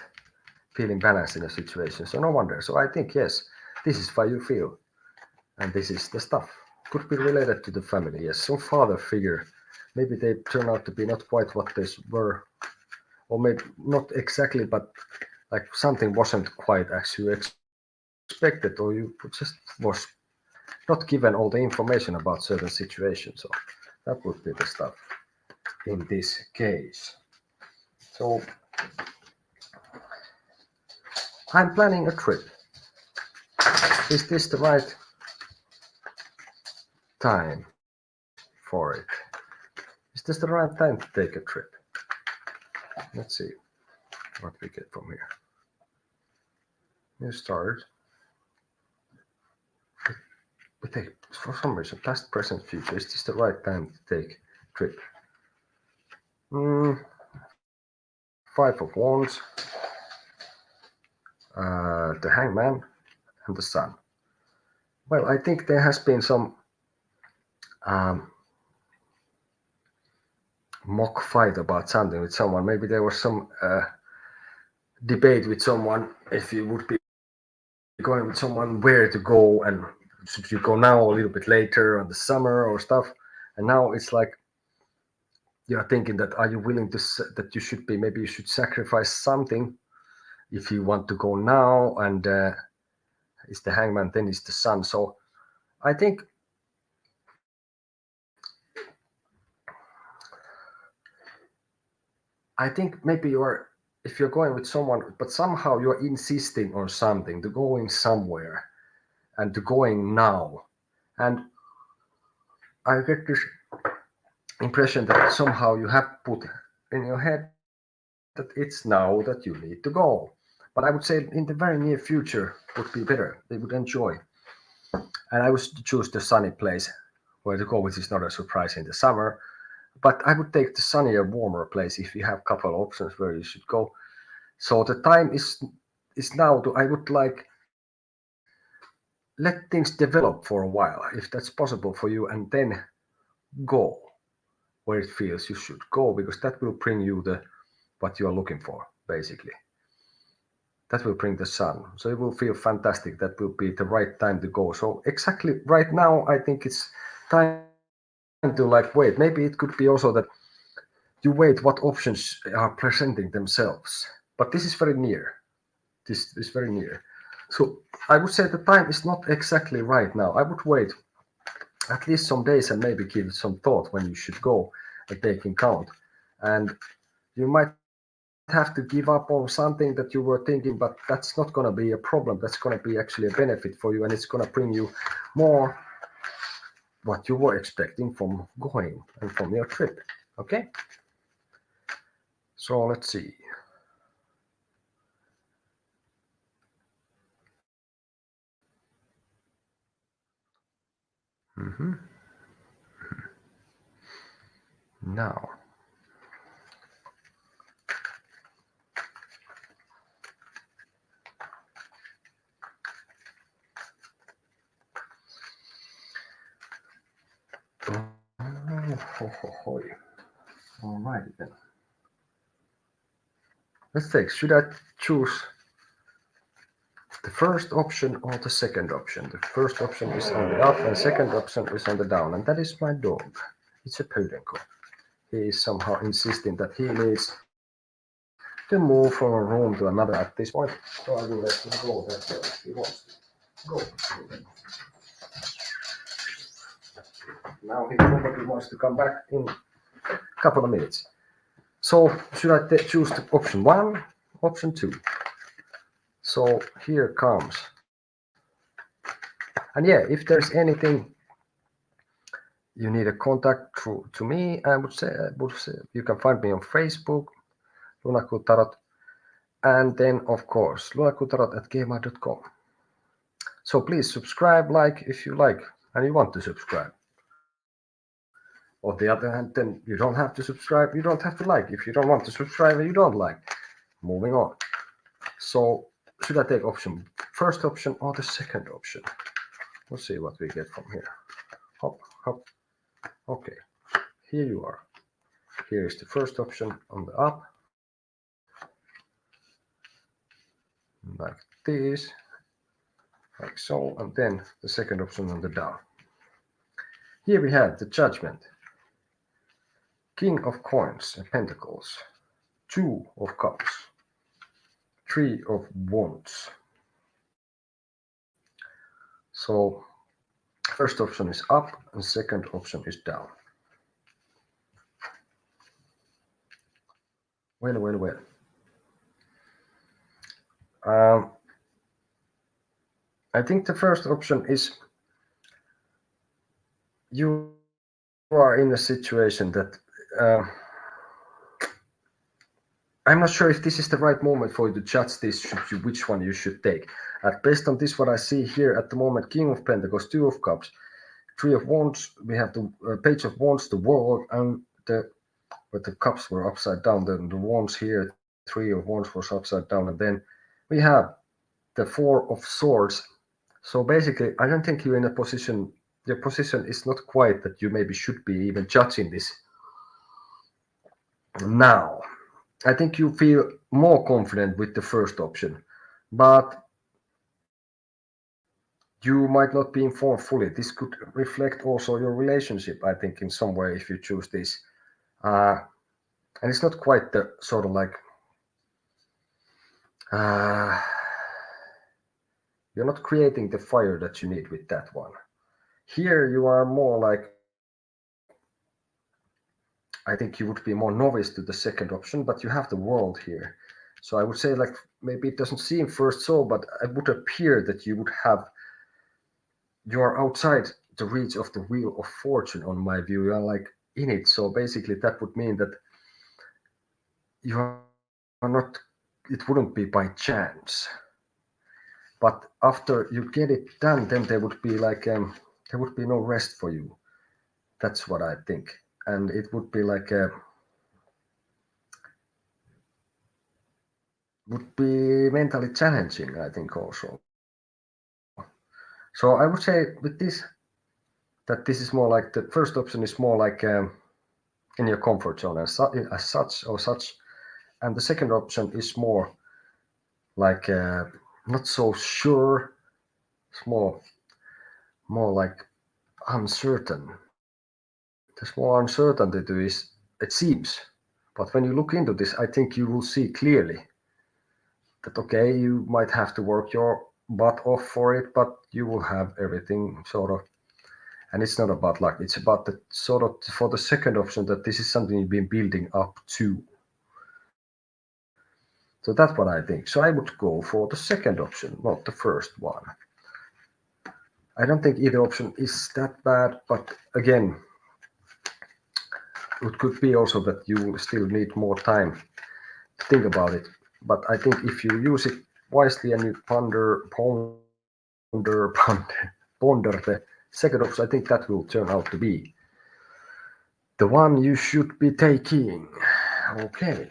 feeling balanced in a situation. So no wonder. So I think, yes, this is why you feel. And this is the stuff. Could be related to the family. Yes, some father figure. Maybe they turn out to be not quite what they were, or maybe not exactly, but like something wasn't quite as you expected, or you just was not given all the information about certain situations. So that would be the stuff in this case. So I'm planning a trip. Is this the right time for it? Is this the right time to take a trip? Let's see what we get from here. New start. We take, for some reason, past, present, future. Is this the right time to take a trip? Five of Wands, the Hangman, and the Sun. Well, I think there has been some mock fight about something with someone. Maybe there was some debate with someone if you would be going with someone where to go, and should you go now or a little bit later on the summer or stuff. And now it's like you're thinking that are you willing to, that you should be, maybe you should sacrifice something if you want to go now, and it's the Hangman, then it's the Sun. So I think maybe if you're going with someone, but somehow you're insisting on something, to going somewhere and to going now. And I get this impression that somehow you have put in your head that it's now that you need to go. But I would say in the very near future would be better. They would enjoy. And I would choose the sunny place where to go, which is not a surprise in the summer. But I would take the sunnier, warmer place if you have a couple of options where you should go. So the time is now to, I would like, let things develop for a while, if that's possible for you, and then go where it feels you should go, because that will bring you the what you are looking for, basically. That will bring the sun. So it will feel fantastic. That will be the right time to go. So exactly right now, I think it's time to like wait. Maybe it could be also that you wait what options are presenting themselves. But this is very near. This is very near. So I would say the time is not exactly right now. I would wait at least some days and maybe give some thought when you should go and take in count. And you might have to give up on something that you were thinking, but that's not going to be a problem. That's going to be actually a benefit for you, and it's going to bring you more what you were expecting from going and from your trip. Okay, so let's see. Now all right then, let's take, should I choose the first option or the second option? The first option is on the up and second option is on the down, and that is my dog. It's a Podenco. He is somehow insisting that he needs to move from a room to another at this point. So I will let him go there if he wants to go. Now he probably wants to come back in a couple of minutes. So should I choose the option 1, option 2? So here comes. And yeah, if there's anything you need a contact to me, I would say you can find me on Facebook, Lunakutarot, and then of course lunakutarot@gmail.com. So please subscribe, like if you like and you want to subscribe. On the other hand, then you don't have to subscribe, you don't have to like. If you don't want to subscribe and you don't like, moving on. So should I take first option or the second option? Let's see what we get from here. Hop, hop. Okay, here you are. Here is the first option on the up. Like this. Like so. And then the second option on the down. Here we have the Judgment. King of Coins and Pentacles. 2 of Cups. 3 of Wands. So first option is up and second option is down. Well. I think the first option is you are in a situation that I'm not sure if this is the right moment for you to judge this, which one you should take. Based on this, what I see here at the moment, King of Pentacles, 2 of Cups, 3 of Wands, we have the Page of Wands, the World, and but the Cups were upside down, the Wands here, 3 of Wands was upside down, and then we have the 4 of Swords. So basically, I don't think you're in a position, your position is not quite that you maybe should be even judging this now. I think you feel more confident with the first option, but you might not be informed fully. This could reflect also your relationship, I think, in some way if you choose this. And it's not quite the sort of like, you're not creating the fire that you need with that one. Here you are more like, I think you would be more novice to the second option, but you have the World here. So I would say like maybe it doesn't seem first so, but it would appear that you would have, you are outside the reach of the Wheel of Fortune on my view. You are like in it. So basically that would mean that you are not, it wouldn't be by chance. But after you get it done, then there would be like, there would be no rest for you. That's what I think. And it would be like would be mentally challenging, I think also. So I would say with this, that this is more like the first option is more like in your comfort zone as such, and the second option is more like not so sure. It's more like uncertain. There's more uncertainty to this, it seems. But when you look into this, I think you will see clearly that, okay, you might have to work your butt off for it, but you will have everything sort of. And it's not about luck. It's about the sort of, for the second option, that this is something you've been building up to. So that's what I think. So I would go for the second option, not the first one. I don't think either option is that bad, but again, it could be also that you still need more time to think about it. But I think if you use it wisely and you ponder the second option, I think that will turn out to be the one you should be taking. Okay.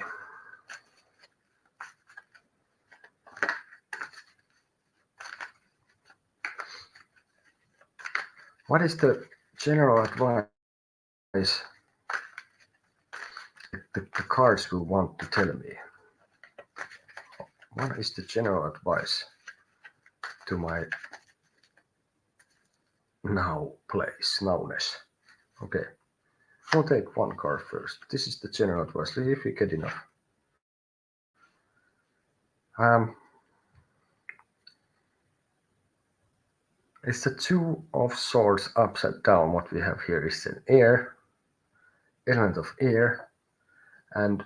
What is the general advice the cards will want to tell me? What is the general advice to my nowness? Okay, I'll take one card first. This is the general advice. See if we get enough. It's the two of swords upside down. What we have here is an air, element of air, and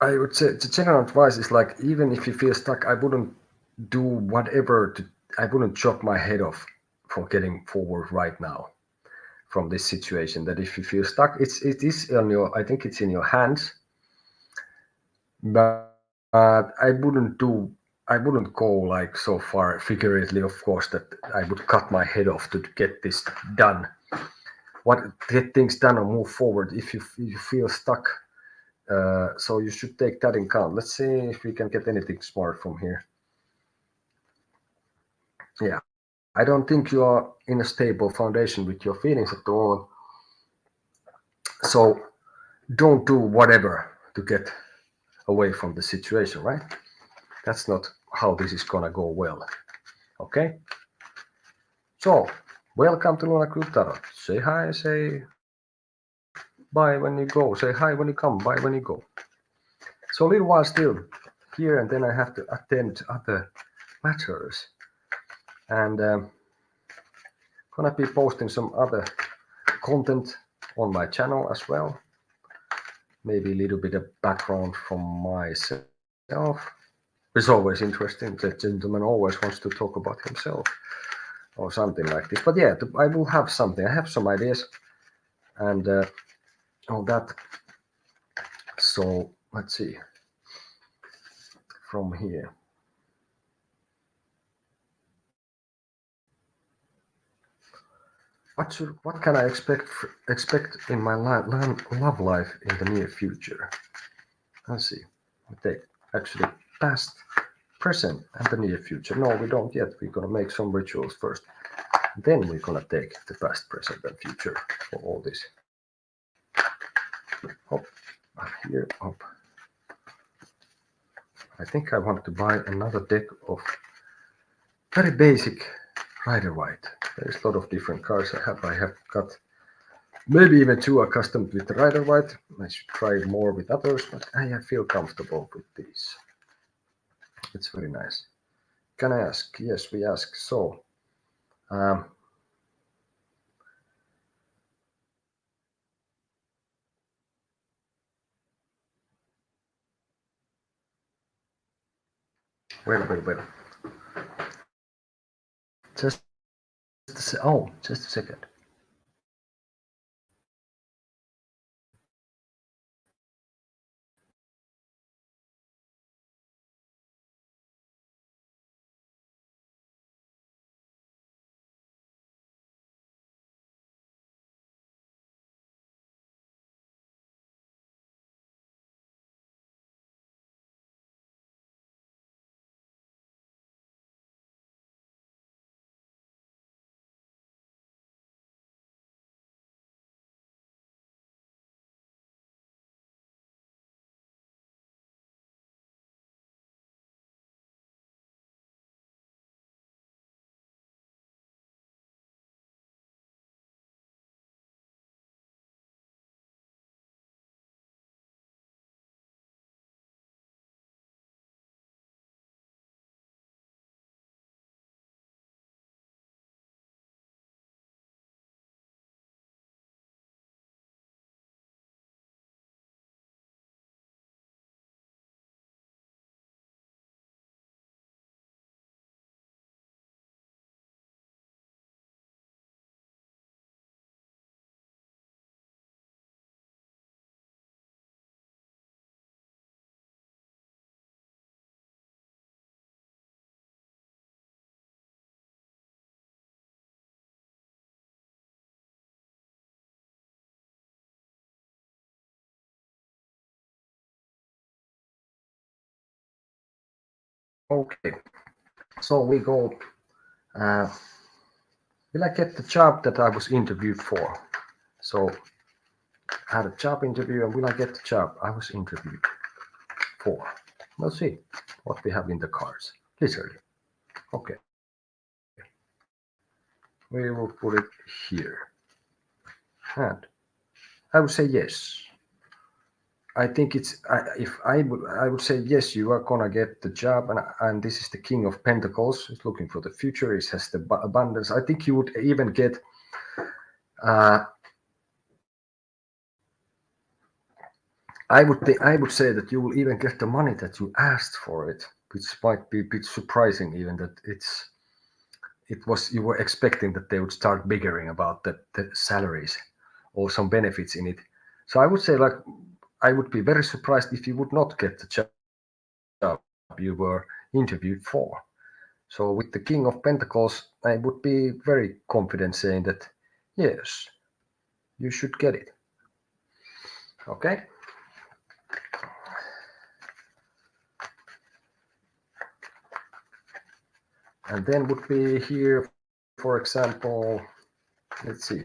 I would say the general advice is like, even if you feel stuck, I wouldn't do whatever I wouldn't chop my head off for getting forward right now from this situation. That if you feel stuck, it is on your, I think it's in your hands, but I wouldn't go like so far figuratively, of course, that I would cut my head off to get this done. Get things done or move forward. If you feel stuck, so you should take that in account. Let's see if we can get anything smart from here. Yeah, I don't think you are in a stable foundation with your feelings at all. So don't do whatever to get away from the situation, right? That's not how this is gonna go well. Okay? So, welcome to Lunar Group Tarot. Say hi, say bye when you go. Say hi when you come, bye when you go. So a little while still here, and then I have to attend other matters. And gonna be posting some other content on my channel as well. Maybe a little bit of background from myself. It's always interesting. The gentleman always wants to talk about himself or something like this. But yeah, I will have something. I have some ideas and all that. So let's see from here. What can I expect in my love life in the near future? Let's see. We take actually past, present, and the near future. No, we don't yet. We're gonna make some rituals first. Then we're gonna take the past, present, and future for all this. Hop, up here, up. I think I want to buy another deck of very basic Rider-Waite. There's a lot of different cards I have. I have got maybe even too accustomed with the Rider-Waite. I should try more with others, but I feel comfortable with these. It's very nice. Can I ask? Yes, we ask. So, wait. Just a second. Okay, so we go. Will I get the job that I was interviewed for? So I had a job interview, and will I get the job I was interviewed for? We'll see what we have in the cards. Literally. Okay. We will put it here. And I would say yes. I think it's if I would say yes, you are gonna get the job, and this is the King of Pentacles. He's looking for the future. He has the abundance. I think you would even get. I would say that you will even get the money that you asked for it, which might be a bit surprising, even that you were expecting that they would start bickering about the salaries or some benefits in it. So I would say, like, I would be very surprised if you would not get the job you were interviewed for. So with the King of Pentacles, I would be very confident saying that yes, you should get it. Okay. And then would be here, for example, let's see.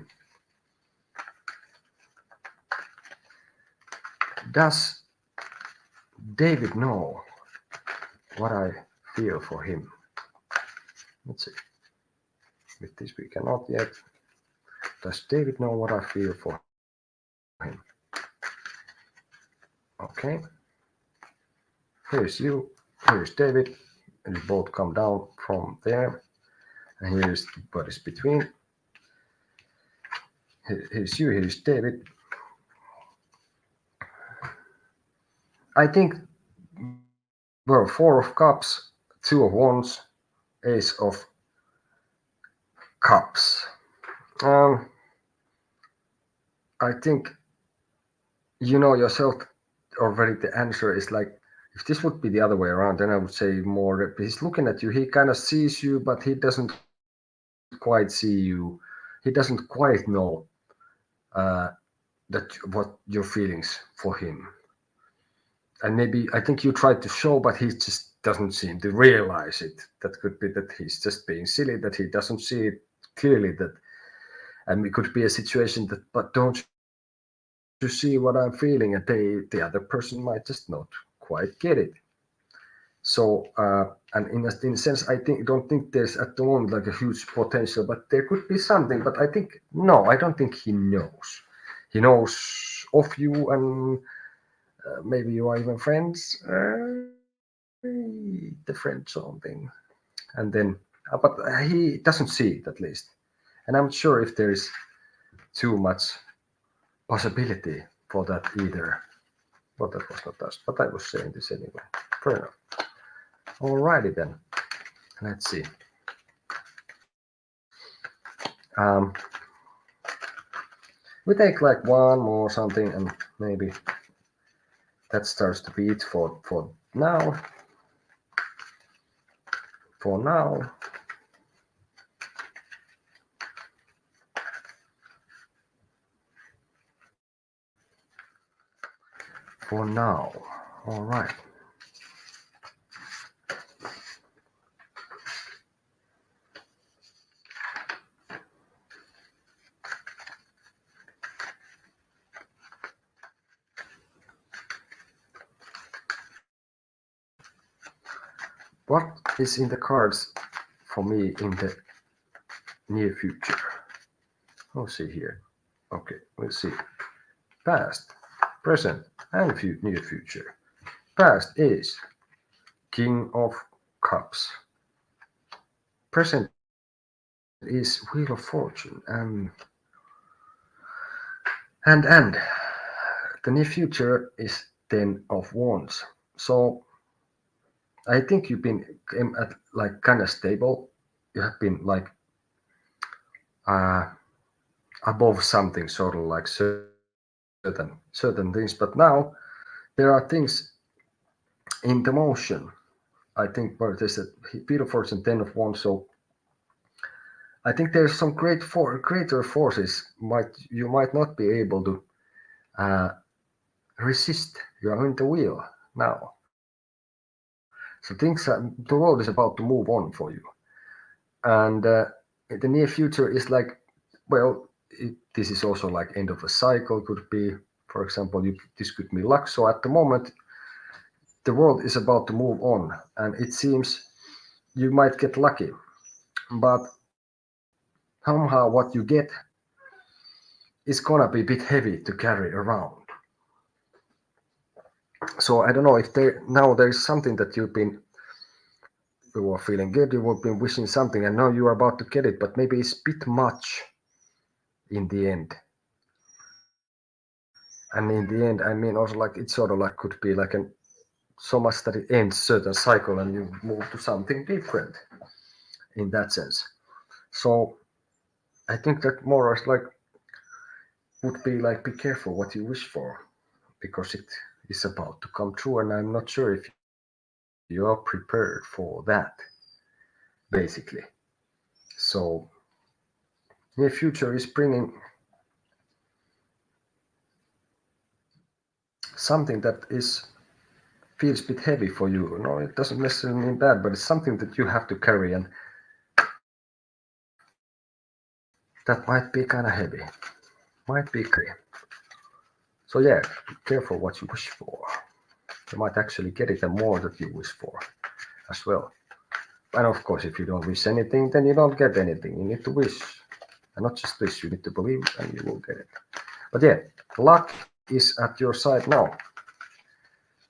Does David know what I feel for him? Let's see. With this we cannot yet. Does David know what I feel for him? Okay. Here's you. Here's David. And you both come down from there. And here's what is between. Here's you. Here's David. I think, well, 4 of Cups, 2 of Wands, Ace of Cups. I think you know yourself already. The answer is like, if this would be the other way around, then I would say more. He's looking at you. He kind of sees you, but he doesn't quite see you. He doesn't quite know that what your feelings for him. And maybe I think you tried to show, but he just doesn't seem to realize it. That could be that he's just being silly, that he doesn't see it clearly. That, and it could be a situation that, but don't you see what I'm feeling? And the other person might just not quite get it. So, and in a sense, I don't think there's at the moment like a huge potential, but there could be something. But I think, no, I don't think he knows. He knows of you, and maybe you are even friends, the friend zone thing. And then, but he doesn't see it at least. And I'm not sure if there is too much possibility for that either. But that was not us, but I was saying this anyway. Fair enough. Alrighty then. Let's see. We take like one more something, and maybe that starts to be it for now. For now. For now. All right. What is in the cards for me in the near future? We'll see here. Okay, we'll see. Past, present, and near future. Past is King of Cups. Present is Wheel of Fortune, and the near future is Ten of Wands. So I think you've been at like kind of stable. You have been like above something, sort of like certain things. But now there are things in the motion. I think where there's a Wheel of Fortune, Ten of Wands. So I think there's some greater forces you might not be able to resist. You are in the wheel now. So the world is about to move on for you. And the near future is like, well, this is also like end of a cycle. Could be, for example, this could be luck. So at the moment, the world is about to move on, and it seems you might get lucky. But somehow what you get is gonna be a bit heavy to carry around. So I don't know if there's something that you are feeling good, you've been wishing something, and now you are about to get it, but maybe it's a bit much in the end. And in the end, I mean, also like it's sort of like could be like so much that it ends certain cycle and you move to something different in that sense. So I think that more or less like would be like be careful what you wish for, because it is about to come true, and I'm not sure if you are prepared for that, basically. So near future is bringing something that feels a bit heavy for you. No, it doesn't necessarily mean bad, but it's something that you have to carry, and that might be kind of heavy. Might be clear. So yeah, be careful what you wish for. You might actually get it and more that you wish for as well. And of course, if you don't wish anything, then you don't get anything. You need to wish. And not just wish, you need to believe and you will get it. But yeah, luck is at your side now.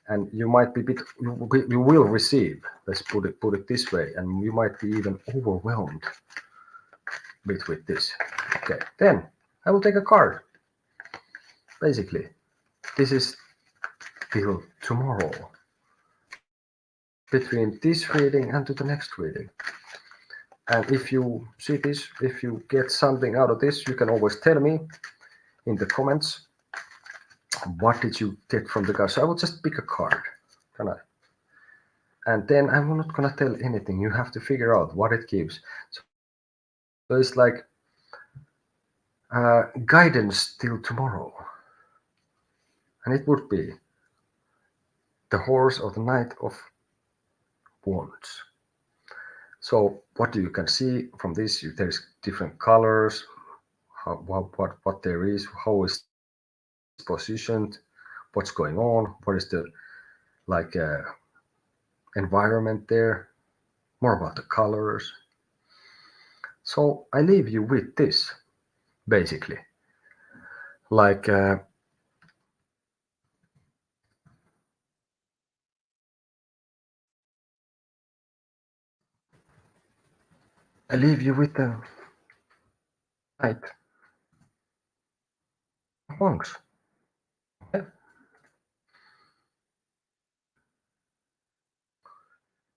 And you might be you will receive, let's put it this way, and you might be even overwhelmed with this. Okay, then I will take a card. Basically, this is till tomorrow. Between this reading and to the next reading. And if you see this, if you get something out of this, you can always tell me in the comments what did you get from the card. So I will just pick a card, can I? And then I'm not gonna tell anything. You have to figure out what it gives. So it's like guidance till tomorrow, and it would be the horse of the Knight of Wands. So what you can see from this, there's different colors, what there is, how is positioned, what's going on, what is the like environment there, more about the colors. So I leave you with this, basically, like I leave you with the Knight of Wands. Yeah.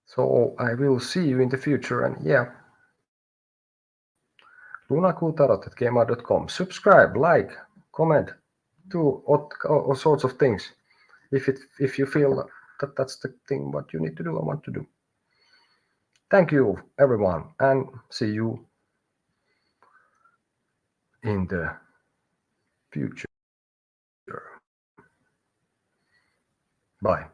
So I will see you in the future, and yeah, lunakuutarot@gmail.com. Subscribe, like, comment, do all sorts of things. If you feel that that's the thing what you need to do, I want to do. Thank you, everyone, and see you in the future. Bye.